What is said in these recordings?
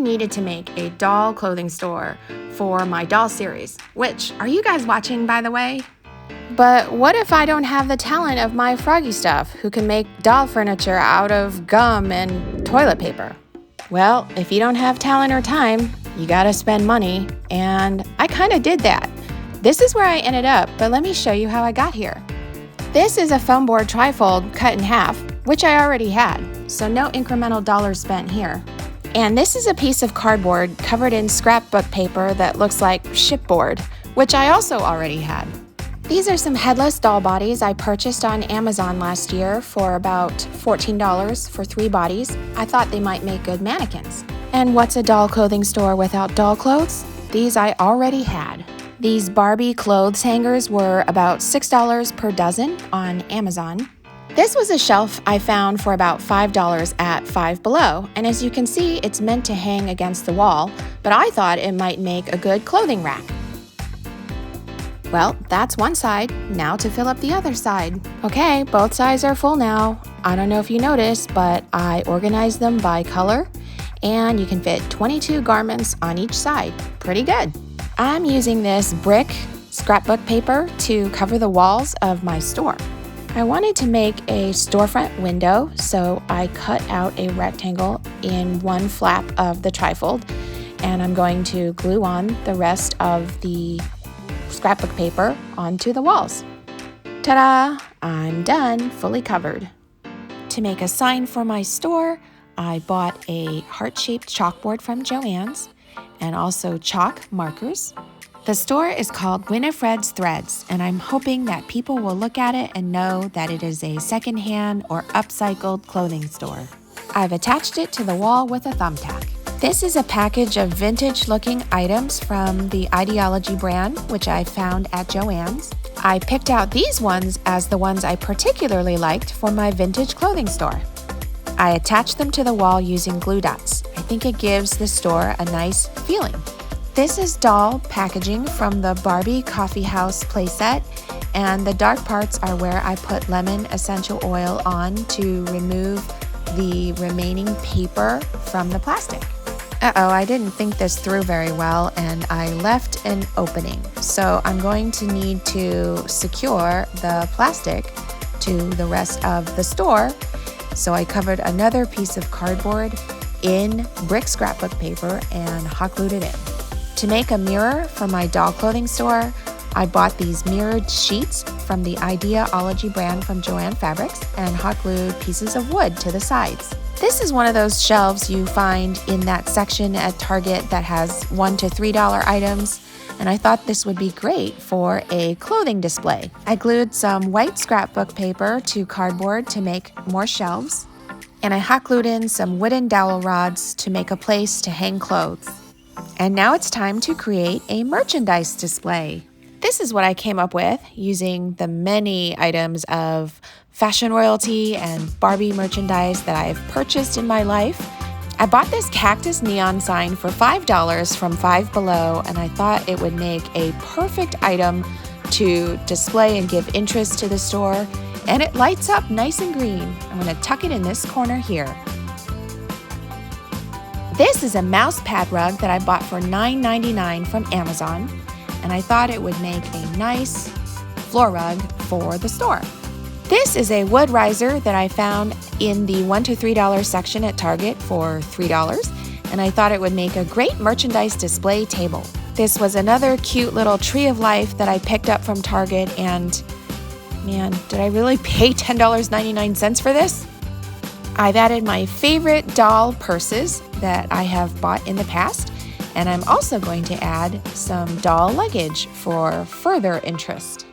needed to make a doll clothing store for my doll series, which, are you guys watching, by the way? But what if I don't have the talent of my Froggy Stuff, who can make doll furniture out of gum and toilet paper? Well, if you don't have talent or time, you gotta spend money, and I kinda did that. This is where I ended up, but let me show you how I got here. This is a foam board trifold cut in half, which I already had, so no incremental dollars spent here. And this is a piece of cardboard covered in scrapbook paper that looks like shipboard, which I also already had. These are some headless doll bodies I purchased on Amazon last year for about $14 for 3 bodies. I thought they might make good mannequins. And what's a doll clothing store without doll clothes? These I already had. These Barbie clothes hangers were about $6 per dozen on Amazon. This was a shelf I found for about $5 at Five Below, and as you can see, it's meant to hang against the wall, but I thought it might make a good clothing rack. Well, that's one side. Now to fill up the other side. Okay, both sides are full now. I don't know if you noticed, but I organized them by color, and you can fit 22 garments on each side. Pretty good. I'm using this brick scrapbook paper to cover the walls of my store. I wanted to make a storefront window, so I cut out a rectangle in one flap of the trifold, and I'm going to glue on the rest of the scrapbook paper onto the walls. Ta-da! I'm done, fully covered. To make a sign for my store, I bought a heart-shaped chalkboard from Joann's and also chalk markers. The store is called Winifred's Threads, and I'm hoping that people will look at it and know that it is a secondhand or upcycled clothing store. I've attached it to the wall with a thumbtack. This is a package of vintage-looking items from the Ideology brand, which I found at Joann's. I picked out these ones as the ones I particularly liked for my vintage clothing store. I attached them to the wall using glue dots. I think it gives the store a nice feeling. This is doll packaging from the Barbie Coffee House playset, and the dark parts are where I put lemon essential oil on to remove the remaining paper from the plastic. Uh-oh, I didn't think this through very well, and I left an opening. So I'm going to need to secure the plastic to the rest of the store. So I covered another piece of cardboard in brick scrapbook paper and hot glued it in. To make a mirror for my doll clothing store, I bought these mirrored sheets from the Ideology brand from Joann Fabrics and hot glued pieces of wood to the sides. This is one of those shelves you find in that section at Target that has $1 to $3 items, and I thought this would be great for a clothing display. I glued some white scrapbook paper to cardboard to make more shelves, and I hot glued in some wooden dowel rods to make a place to hang clothes. And now it's time to create a merchandise display. This is what I came up with using the many items of fashion royalty and Barbie merchandise that I've purchased in my life. I bought this cactus neon sign for $5 from Five Below, and I thought it would make a perfect item to display and give interest to the store, and it lights up nice and green. I'm going to tuck it in this corner here. This is a mouse pad rug that I bought for $9.99 from Amazon, and I thought it would make a nice floor rug for the store. This is a wood riser that I found in the $1 to $3 section at Target for $3, and I thought it would make a great merchandise display table. This was another cute little tree of life that I picked up from Target, and man, did I really pay $10.99 for this? I've added my favorite doll purses that I have bought in the past, and I'm also going to add some doll luggage for further interest.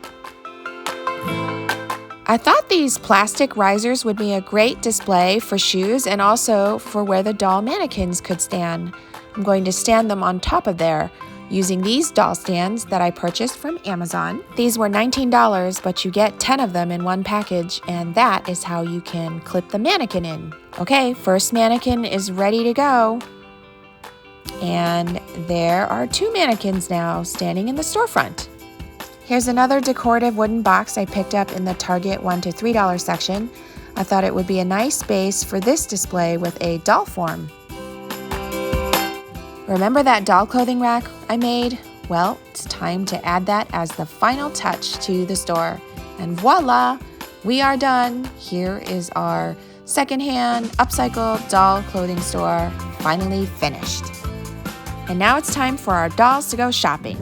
I thought these plastic risers would be a great display for shoes and also for where the doll mannequins could stand. I'm going to stand them on top of there using these doll stands that I purchased from Amazon. These were $19, but you get 10 of them in one package, and that is how you can clip the mannequin in. Okay, first mannequin is ready to go. And there are 2 mannequins now standing in the storefront. Here's another decorative wooden box I picked up in the Target $1 to $3 section. I thought it would be a nice base for this display with a doll form. Remember that doll clothing rack I made? Well, it's time to add that as the final touch to the store. And voila, we are done. Here is our secondhand, upcycled doll clothing store, finally finished. And now it's time for our dolls to go shopping.